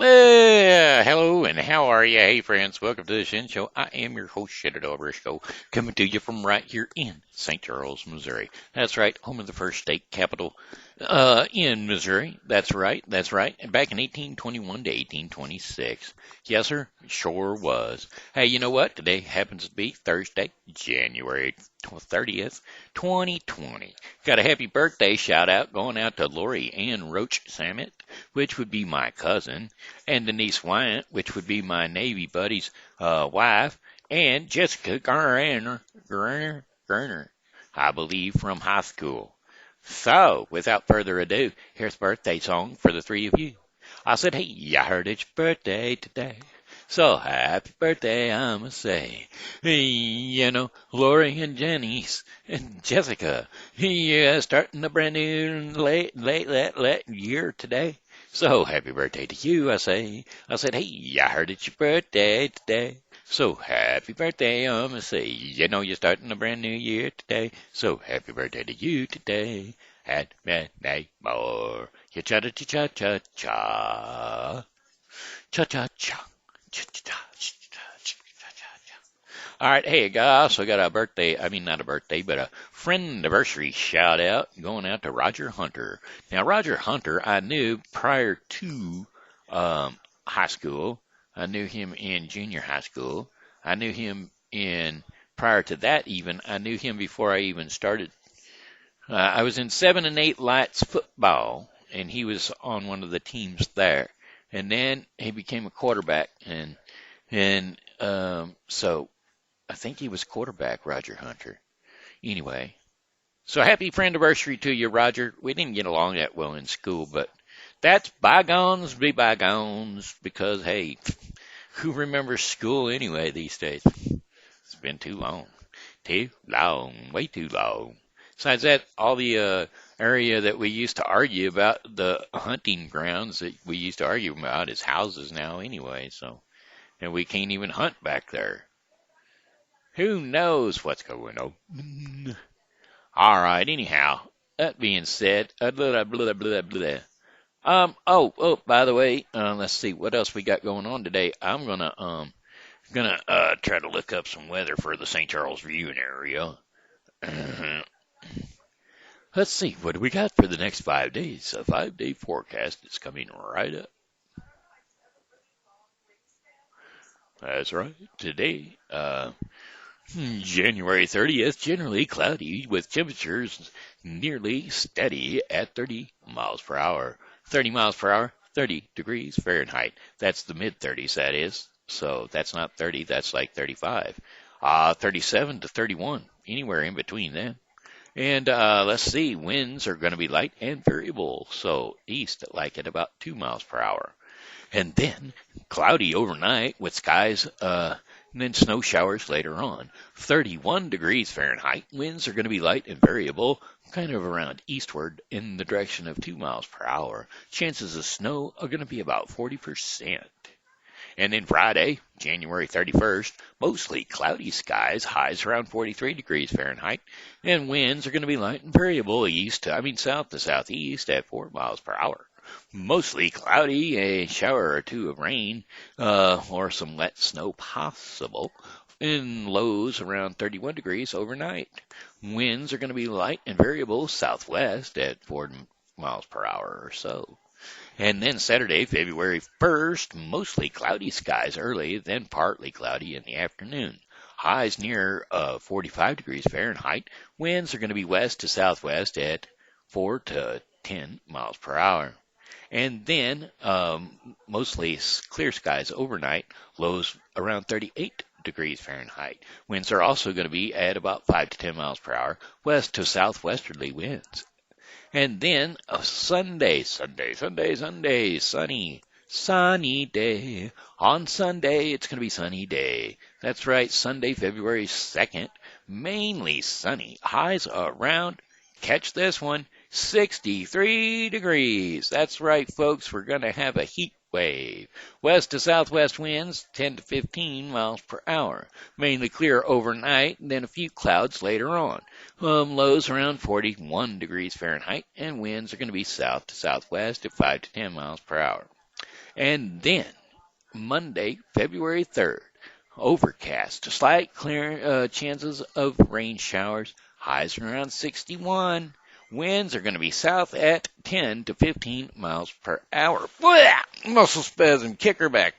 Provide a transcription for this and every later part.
Hello, and how are you? Hey, friends, welcome to the Shen Show. I am your host, Shen Show, coming to you from right here in St. Charles, Missouri. That's right, home of the first state capital in Missouri. That's right. And back in 1821 to 1826. Yes, sir, sure was. Hey, you know what? Today happens to be Thursday, January 30th, 2020. Got a happy birthday shout out going out to Lori Ann Roach Samet, which would be my cousin, and Denise Wyant, which would be my Navy buddy's wife, and Jessica Graner, I believe, from high school. So, without further ado, here's a birthday song for the three of you. I said, hey, I heard it's your birthday today. So, happy birthday, I'ma say. Hey, Lori and Janice and Jessica, yeah, starting a brand new late year today. So, happy birthday to you, I say. I said, hey, I heard it's your birthday today. So, happy birthday, I'ma say. You're starting a brand new year today. So, happy birthday to you today. And many more. Ya cha cha cha cha cha. Cha cha cha. All right, hey, I also got a birthday, not a birthday, but a friend anniversary shout out going out to Roger Hunter. Now, Roger Hunter, I knew prior to high school. I knew him in junior high school. I knew him prior to that even, I knew him before I even started. I was in 7 and 8 lights football, and he was on one of the teams there. And then he became a quarterback, and so I think he was quarterback, Roger Hunter. Anyway, so happy friend anniversary to you, Roger. We didn't get along that well in school, but that's bygones be bygones because, hey, who remembers school anyway these days? It's been too long. Too long. Way too long. Besides that, all the area that we used to argue about, the hunting grounds that we used to argue about, is houses now anyway, so, and we can't even hunt back there. Who knows what's going on? All right, anyhow, that being said, blah, blah, blah, blah. By the way, let's see what else we got going on today. I'm gonna try to look up some weather for the St. Charles viewing area. Let's see, what do we got for the next 5 days? A 5-day forecast is coming right up. That's right. Today, January 30th, generally cloudy with temperatures nearly steady at 30 miles per hour. 30 miles per hour, 30 degrees Fahrenheit. That's the mid-30s, that is. So that's not 30, that's like 35. 37 to 31, anywhere in between then. And let's see, winds are going to be light and variable, so east like at about 2 miles per hour. And then cloudy overnight with skies, and then snow showers later on. 31 degrees Fahrenheit, winds are going to be light and variable, kind of around eastward in the direction of 2 miles per hour. Chances of snow are going to be about 40%. And then Friday, January 31st, mostly cloudy skies, highs around 43 degrees Fahrenheit, and winds are going to be light and variable south to southeast at 4 miles per hour. Mostly cloudy, a shower or two of rain, or some wet snow possible, and lows around 31 degrees overnight. Winds are going to be light and variable southwest at 4 miles per hour or so. And then Saturday, February 1st, mostly cloudy skies early, then partly cloudy in the afternoon. Highs near 45 degrees Fahrenheit. Winds are going to be west to southwest at 4 to 10 miles per hour. And then mostly clear skies overnight, lows around 38 degrees Fahrenheit. Winds are also going to be at about 5 to 10 miles per hour, west to southwesterly winds. And then Sunday, sunny day. On Sunday, it's going to be sunny day. That's right, Sunday, February 2nd, mainly sunny. Highs around, catch this one, 63 degrees. That's right, folks, we're going to have a heat wave. West to southwest winds, 10 to 15 miles per hour. Mainly clear overnight, and then a few clouds later on. Lows around 41 degrees Fahrenheit, and winds are going to be south to southwest at 5 to 10 miles per hour. And then Monday, February 3rd, overcast, slight clear chances of rain showers, highs around 61. Winds are going to be south at 10 to 15 miles per hour. Blah! Muscle spasm, kicker back.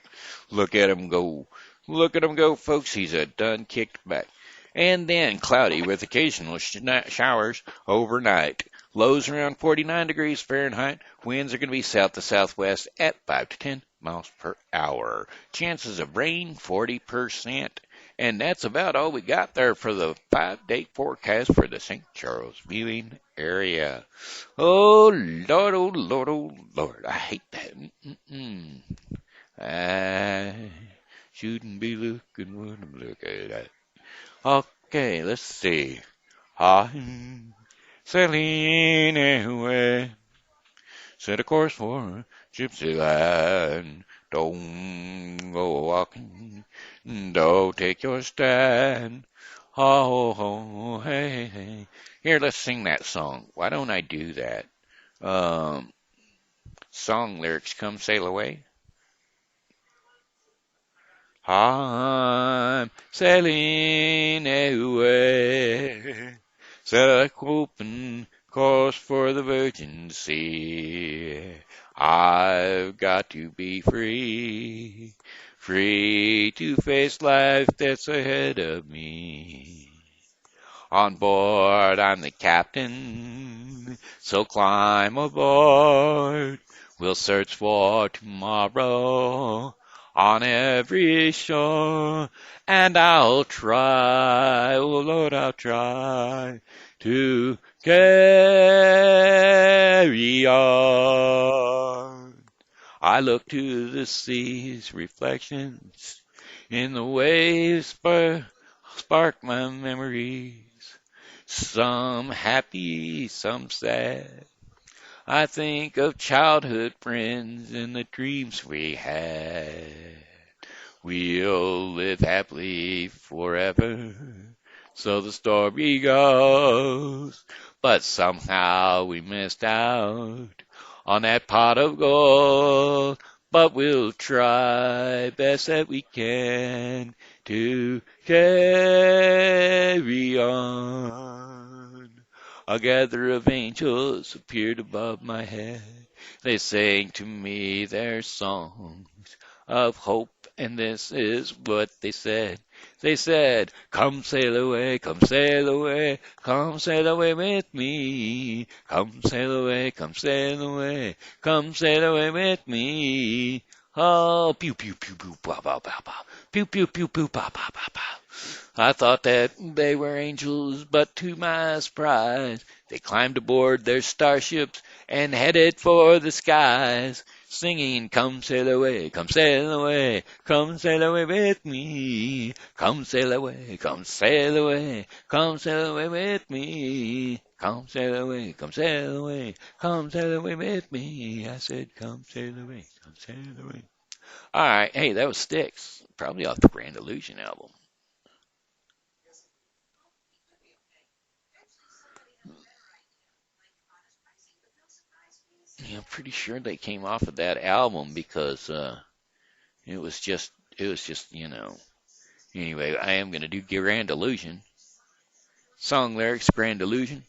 Look at him go. Look at him go, folks. He's a done kicked back. And then cloudy with occasional showers overnight. Lows around 49 degrees Fahrenheit. Winds are going to be south to southwest at 5 to 10 miles per hour. Chances of rain 40%. And that's about all we got there for the 5-day forecast for the St. Charles viewing area. Oh, Lord, oh, Lord, oh, Lord. I hate that. Mm-mm. I shouldn't be looking when I'm looking at. Okay, let's see. I'm sailing away. Set a course for Gypsy Land. Don't go walking. Don't take your stand. Oh, oh, hey, hey. Here, let's sing that song. Why don't I do that? Song lyrics, come sail away. I'm sailing away. Set a open course for the Virgin Sea. I've got to be free, free to face life that's ahead of me. On board, I'm the captain, so climb aboard. We'll search for tomorrow on every shore, and I'll try, oh Lord, I'll try to carry on. I look to the sea's reflections in the waves, spark my memories. Some happy, some sad. I think of childhood friends and the dreams we had. We'll live happily forever, so the story goes. But somehow we missed out on that pot of gold. But we'll try best that we can to carry on. A gather of angels appeared above my head. They sang to me their songs of hope, and this is what they said. They said, come sail away, come sail away, come sail away with me. Come sail away, come sail away, come sail away with me. Oh, pew, pew, pew, pew, pow, pow, pow, pow. Pew, pew, pew, pew, pow, pow, pow, pow. I thought that they were angels, but to my surprise, they climbed aboard their starships and headed for the skies, singing, come sail away, come sail away, come sail away with me. Come sail away, come sail away, come sail away with me. Come sail away, come sail away, come sail away with me. I said, come sail away, come sail away. All right, hey, that was Styx, probably off the Grand Illusion album. Yeah, I'm pretty sure they came off of that album because it was just Anyway, I am gonna do Grand Illusion. Song lyrics, Grand Illusion.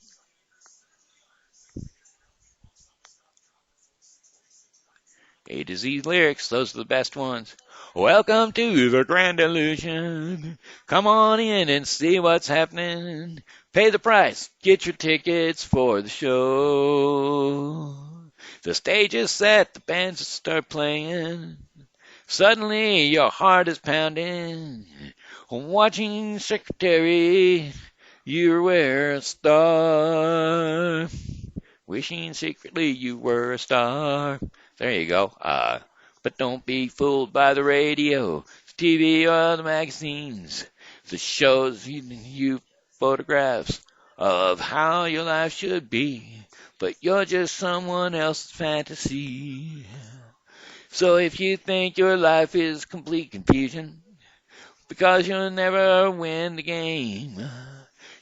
A to Z lyrics, those are the best ones. Welcome to the Grand Illusion. Come on in and see what's happening. Pay the price, get your tickets for the show. The stage is set, the bands start playing. Suddenly your heart is pounding. Watching Secretary, you were a star. Wishing secretly you were a star. There you go. But don't be fooled by the radio, the TV, or the magazines. The shows you photographs of how your life should be. But you're just someone else's fantasy. So if you think your life is complete confusion, because you'll never win the game,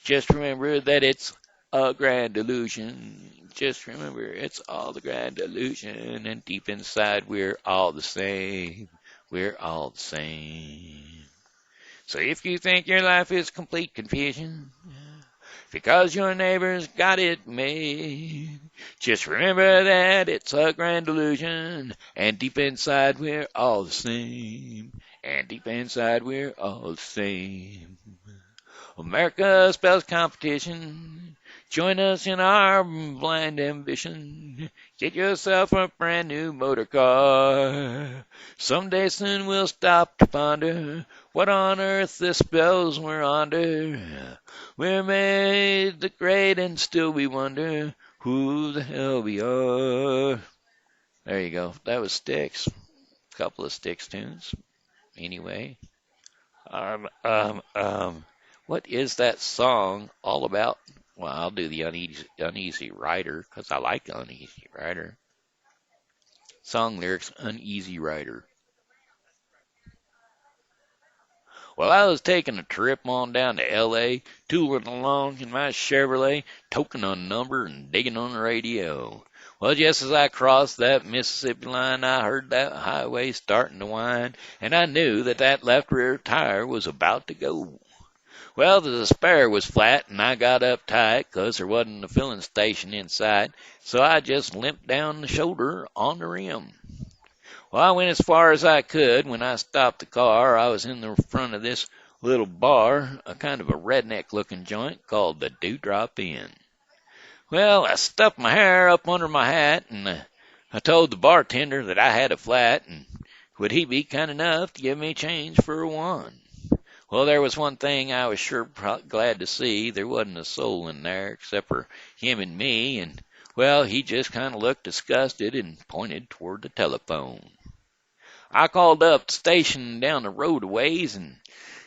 just remember that it's a grand illusion. Just remember, it's all the grand illusion, and deep inside, we're all the same. We're all the same. So if you think your life is complete confusion, because your neighbor's got it made, just remember that it's a grand illusion, and deep inside, we're all the same. And deep inside, we're all the same. America spells competition. Join us in our blind ambition. Get yourself a brand new motor car. Someday soon we'll stop to ponder what on earth the spells we're under. We're made the great and still we wonder who the hell we are. There you go. That was Styx. A couple of Styx tunes. Anyway. What is that song all about? Well, I'll do the Uneasy Writer because I like Uneasy Writer. Song lyrics, Uneasy Writer. Well, I was taking a trip on down to L.A., tooling along in my Chevrolet, toking on a number and digging on the radio. Well, just as I crossed that Mississippi line, I heard that highway starting to whine, and I knew that that left rear tire was about to go. Well, the spare was flat, and I got uptight 'cause there wasn't a filling station in sight, so I just limped down the shoulder on the rim. Well, I went as far as I could. When I stopped the car, I was in the front of this little bar, a kind of a redneck-looking joint called the Dewdrop Inn. Well, I stuffed my hair up under my hat, and I told the bartender that I had a flat, and would he be kind enough to give me change for one. Well, there was one thing I was sure glad to see. There wasn't a soul in there except for him and me, and, well, he just kind of looked disgusted and pointed toward the telephone. I called up the station down the road a ways, and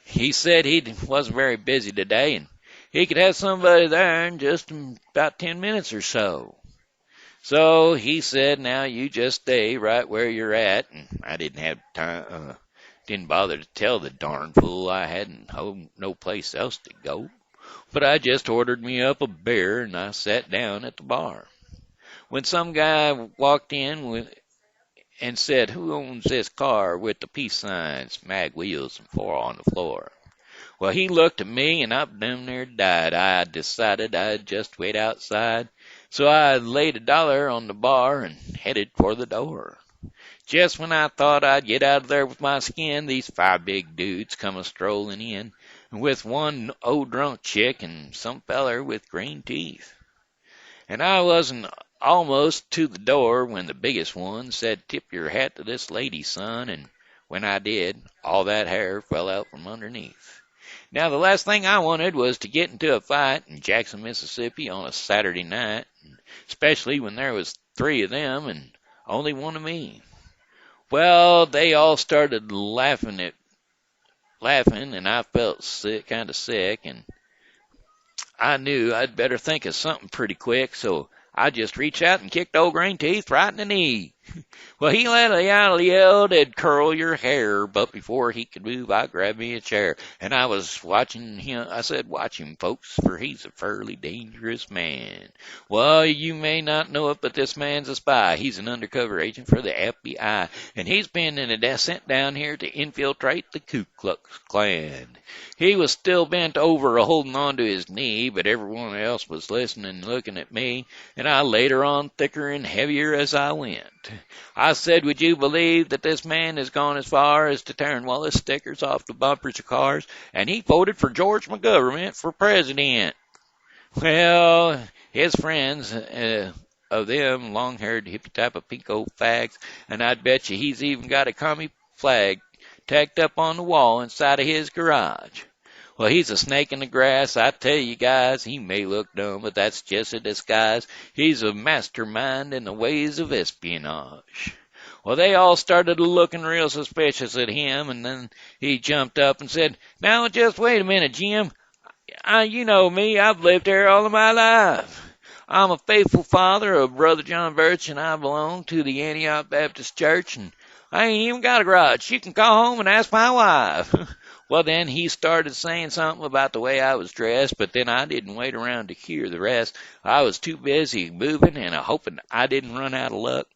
he said he wasn't very busy today, and he could have somebody there in just about 10 minutes or so. So he said, now you just stay right where you're at, and I didn't have time, didn't bother to tell the darn fool I hadn't no place else to go. But I just ordered me up a beer, and I sat down at the bar. When some guy walked in and said, who owns this car with the peace signs, mag wheels, and 4 on the floor? Well, he looked at me, and I damn near died. I decided I'd just wait outside, so I laid $1 on the bar and headed for the door. Just when I thought I'd get out of there with my skin, these 5 big dudes come a-strolling in, with one old drunk chick and some feller with green teeth. And I wasn't almost to the door when the biggest one said, tip your hat to this lady, son, and when I did, all that hair fell out from underneath. Now, the last thing I wanted was to get into a fight in Jackson, Mississippi on a Saturday night, especially when there was 3 of them and only 1 of me. Well, they all started laughing, and I felt kind of sick, and I knew I'd better think of something pretty quick, so I just reached out and kicked old Green Teeth right in the knee. Well, he let out a yell that'd curl your hair, but before he could move, I grabbed me a chair, and I was watching him. I said, watch him, folks, for he's a fairly dangerous man. Well, you may not know it, but this man's a spy. He's an undercover agent for the FBI, and he's been sent down here to infiltrate the Ku Klux Klan. He was still bent over, holding on to his knee, but everyone else was listening and looking at me, and I laid her on thicker and heavier as I went. I said, would you believe that this man has gone as far as to tearing Wallace stickers off the bumpers of cars, and he voted for George McGovern for president? Well, his friends, of them long-haired hippie type of pinko fags, and I'd bet you he's even got a commie flag tacked up on the wall inside of his garage. Well, he's a snake in the grass. I tell you guys, he may look dumb, but that's just a disguise. He's a mastermind in the ways of espionage. Well, they all started looking real suspicious at him, and then he jumped up and said, now, just wait a minute, Jim. You know me. I've lived here all of my life. I'm a faithful father of Brother John Birch, and I belong to the Antioch Baptist Church, and I ain't even got a garage. You can call home and ask my wife. Well, then he started saying something about the way I was dressed, but then I didn't wait around to hear the rest. I was too busy moving and hoping I didn't run out of luck.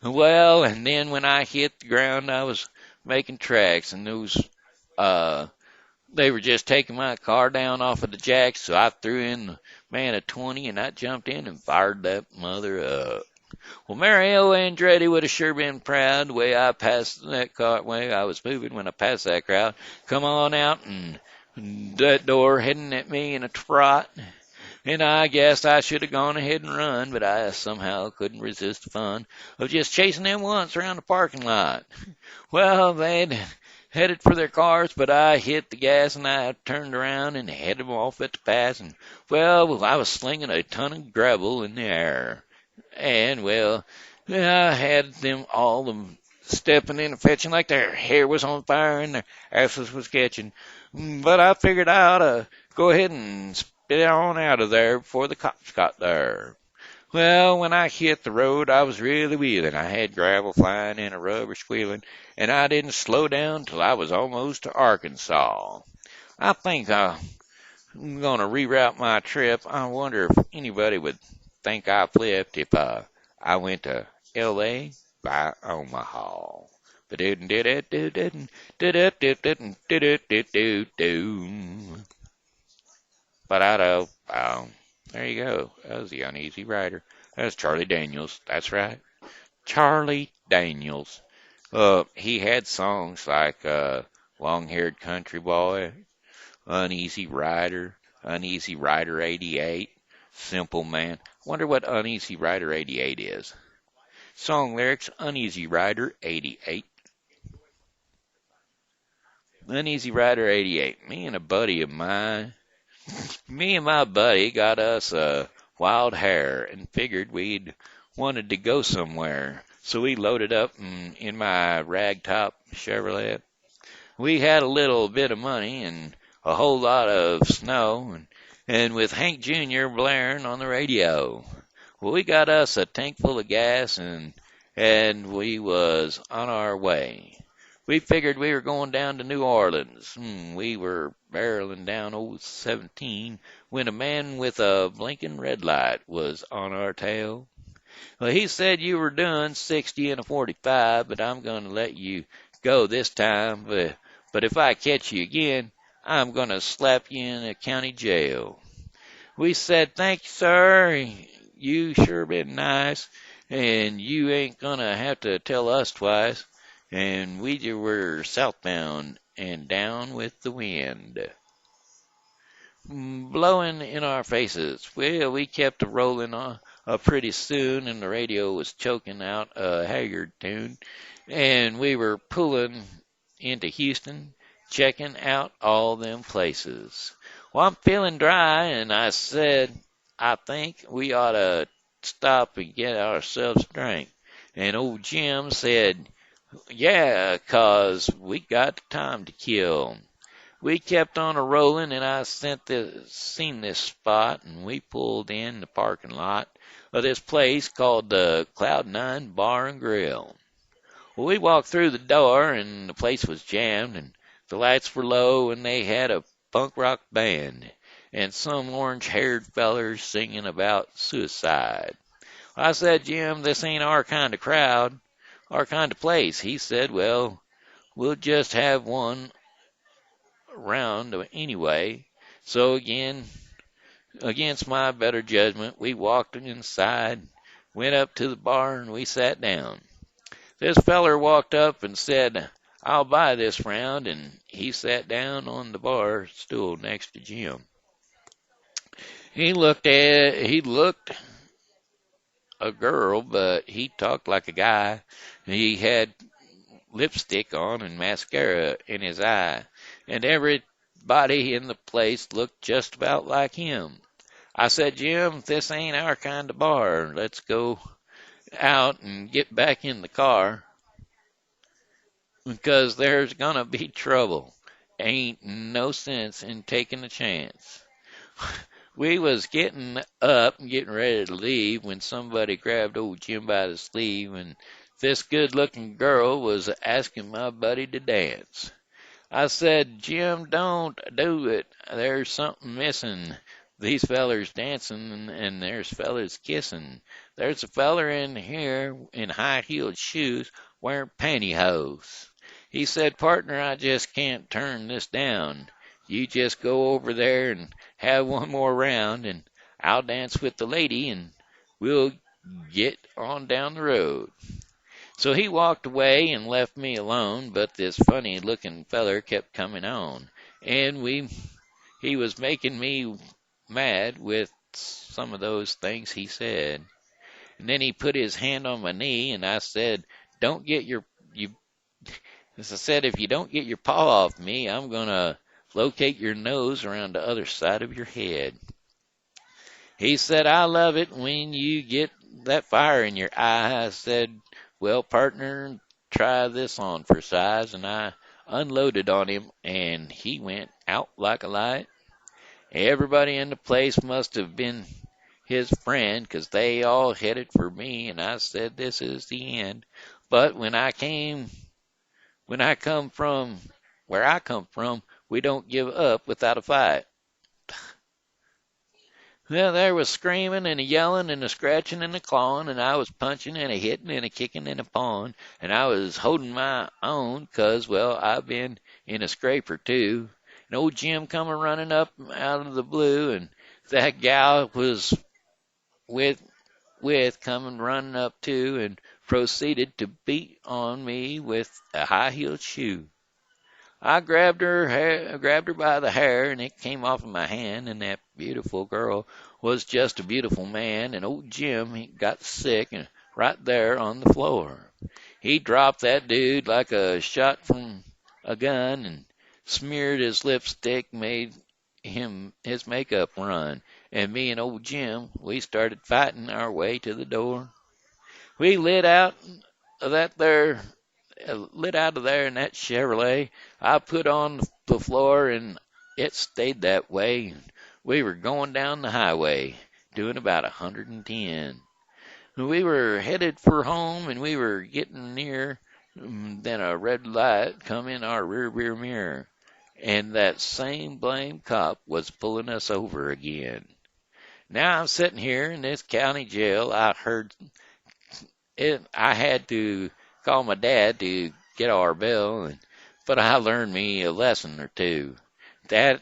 Well, and then when I hit the ground, I was making tracks, and uh, they were just taking my car down off of the jacks, so I threw in the man a 20, and I jumped in and fired that mother up. Well, Mario Andretti would have sure been proud the way I passed that car, way I was moving when I passed that crowd. Come on out and that door heading at me in a trot. And I guess I should have gone ahead and run, but I somehow couldn't resist the fun of just chasing them once around the parking lot. Well, they'd headed for their cars, but I hit the gas and I turned around and headed them off at the pass. And, well, I was slinging a ton of gravel in the air. And, well, I had them all stepping in and fetching like their hair was on fire and their asses was catching. But I figured I ought to go ahead and spit on out of there before the cops got there. Well, when I hit the road, I was really wheeling. I had gravel flying and a rubber squealing, and I didn't slow down till I was almost to Arkansas. I think I'm going to reroute my trip. I wonder if anybody would think I flipped if I went to L.A. by Omaha. But there you go. That was the Uneasy Writer. That's Charlie Daniels. That's right. Charlie Daniels. He had songs like Long-Haired Country Boy, Uneasy Rider 88, Simple Man. Wonder what Uneasy Rider 88 is. Song lyrics, Uneasy Rider 88. Uneasy Rider 88. Me and my buddy got us a wild hare and figured we'd wanted to go somewhere. So we loaded up in my ragtop Chevrolet. We had a little bit of money and a whole lot of snow, and with Hank Jr. blaring on the radio. Well, we got us a tank full of gas, and we was on our way. We figured we were going down to New Orleans. We were barreling down old 17 when a man with a blinking red light was on our tail. Well, he said you were doing 60 and a 45, but I'm going to let you go this time. But if I catch you again, I'm going to slap you in a county jail. We said, thank you, sir. You sure been nice, and you ain't going to have to tell us twice. And we were southbound and down with the wind blowing in our faces. Well, we kept rolling on pretty soon, and the radio was choking out a Haggard tune, and we were pulling into Houston, checking out all them places. Well, I'm feeling dry, and I said, I think we ought to stop and get ourselves a drink. And old Jim said, yeah, 'cause we got time to kill. We kept on a rolling, and I seen this spot, and we pulled in the parking lot of this place called the Cloud9 Bar and Grill. Well, we walked through the door, and the place was jammed, and the lights were low, and they had a punk rock band, and some orange-haired fellers singing about suicide. I said, Jim, this ain't our kind of crowd, our kind of place. He said, well, we'll just have one round anyway. So against my better judgment, we walked inside, went up to the bar, and we sat down. This feller walked up and said, I'll buy this round, and he sat down on the bar stool next to Jim. He looked a girl, but he talked like a guy. He had lipstick on and mascara in his eye, and everybody in the place looked just about like him. I said, Jim, this ain't our kind of bar. Let's go out and get back in the car, because there's gonna be trouble. Ain't no sense in taking a chance. We was getting up and getting ready to leave when somebody grabbed old Jim by the sleeve, and this good-looking girl was asking my buddy to dance. I said, Jim, don't do it. There's something missing. These fellers dancing and there's fellers kissing. There's a feller in here in high-heeled shoes wearing pantyhose. He said, partner, I just can't turn this down. You just go over there and have one more round, and I'll dance with the lady, and we'll get on down the road. So he walked away and left me alone, but this funny looking feller kept coming on, and he was making me mad with some of those things he said. And then he put his hand on my knee, and I said, "Don't get your you." As I said, if you don't get your paw off me, I'm gonna locate your nose around the other side of your head. He said, I love it when you get that fire in your eye. I said, well, partner, try this on for size. And I unloaded on him, and he went out like a light. Everybody in the place must have been his friend, 'cause they all headed for me, and I said, this is the end. But when I come from where I come from, we don't give up without a fight. Well, there was screaming and a yelling and a scratching and a clawing, and I was punching and a hitting and a kicking and a pawing, and I was holding my own 'cause, well, I've been in a scrape or two. And old Jim come a running up out of the blue, and that gal was with coming running up too, and proceeded to beat on me with a high-heeled shoe. I grabbed her by the hair, and it came off of my hand, and that beautiful girl was just a beautiful man, and old Jim, he got sick and right there on the floor. He dropped that dude like a shot from a gun and smeared his lipstick, made his makeup run, and me and old Jim, we started fighting our way to the door. We lit out of there in that Chevrolet. I put on the floor, and it stayed that way. We were going down the highway, doing about 110. We were headed for home, and we were getting near. Then a red light come in our rear mirror, and that same blame cop was pulling us over again. Now I'm sitting here in this county jail. I heard it. I had to call my dad to get our bill, but I learned me a lesson or two that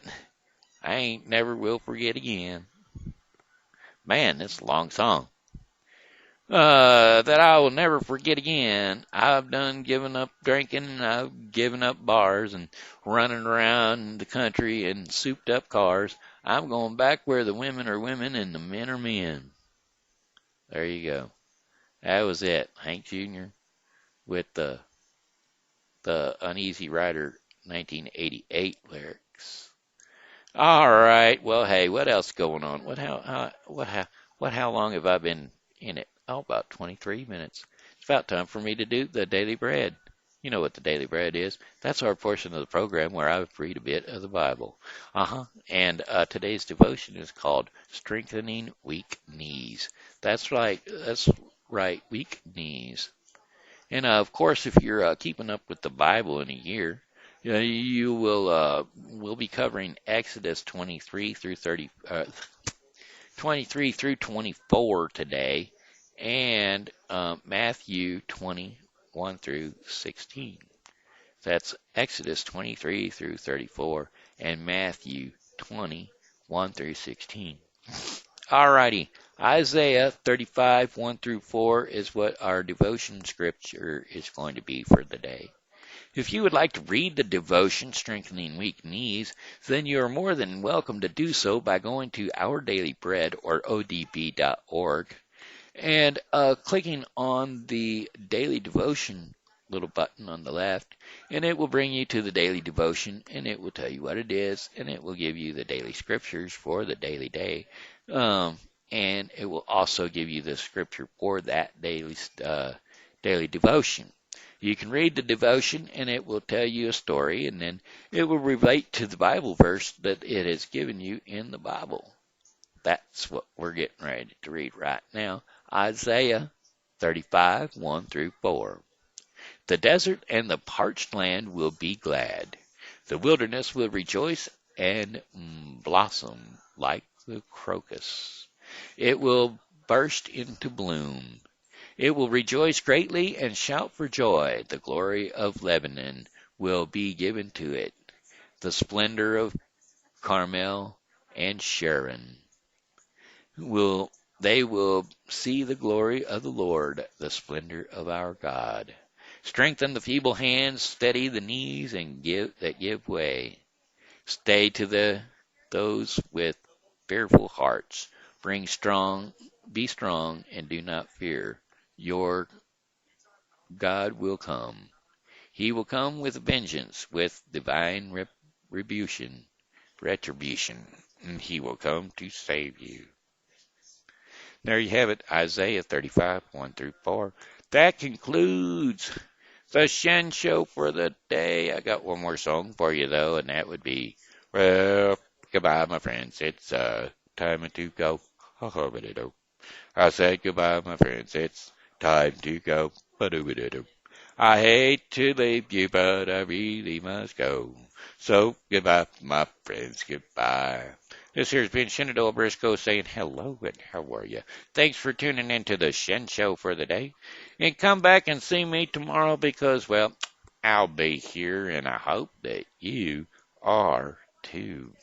I ain't never will forget again. Man, this is a long song. That I will never forget again. I've done given up drinking, and I've given up bars and running around the country in souped up cars. I'm going back where the women are women and the men are men. There you go. That was it. Hank Jr. with the Uneasy Writer 1988 lyrics. All right. Well, hey, what else going on? How long have I been in it? Oh, about 23 minutes. It's about time for me to do the Daily Bread. You know what the Daily Bread is. That's our portion of the program where I read a bit of the Bible. And today's devotion is called Strengthening Weak Knees. That's right. That's right. Weak knees. And of course, if you're keeping up with the Bible in a year, you will be covering Exodus 23 through 24 today, and Matthew 21 through 16. That's Exodus 23 through 34 and Matthew 21 through 16. Alrighty, Isaiah 35, 1 through 4 is what our devotion scripture is going to be for the day. If you would like to read the devotion, Strengthening Weak Knees, then you are more than welcome to do so by going to Our Daily Bread, or odb.org, and clicking on the Daily Devotion little button on the left, and it will bring you to the daily devotion, and it will tell you what it is, and it will give you the daily scriptures for the daily day, and it will also give you the scripture for that daily devotion. You can read the devotion, and it will tell you a story, and then it will relate to the Bible verse that it has given you in the Bible. That's what we're getting ready to read right now. Isaiah 35, 1 through 4. The desert and the parched land will be glad. The wilderness will rejoice and blossom like the crocus. It will burst into bloom. It will rejoice greatly and shout for joy. The glory of Lebanon will be given to it, the splendor of Carmel and Sharon. Will they will see the glory of the Lord, the splendor of our God. Strengthen the feeble hands, steady the knees, and give way. Stay to those with fearful hearts. Be strong, and do not fear. Your God will come. He will come with vengeance, with divine retribution. And he will come to save you. There you have it, Isaiah 35, 1 through 4. That concludes the Shen Show for the day. I got one more song for you, though, and that would be, well, goodbye, my friends. It's time to go. I said goodbye, my friends. It's time to go. I hate to leave you, but I really must go. So, goodbye, my friends. Goodbye. This here's been Shenandoah Briscoe saying hello and how are you? Thanks for tuning in to the Shen Show for the day. And come back and see me tomorrow because, well, I'll be here and I hope that you are too.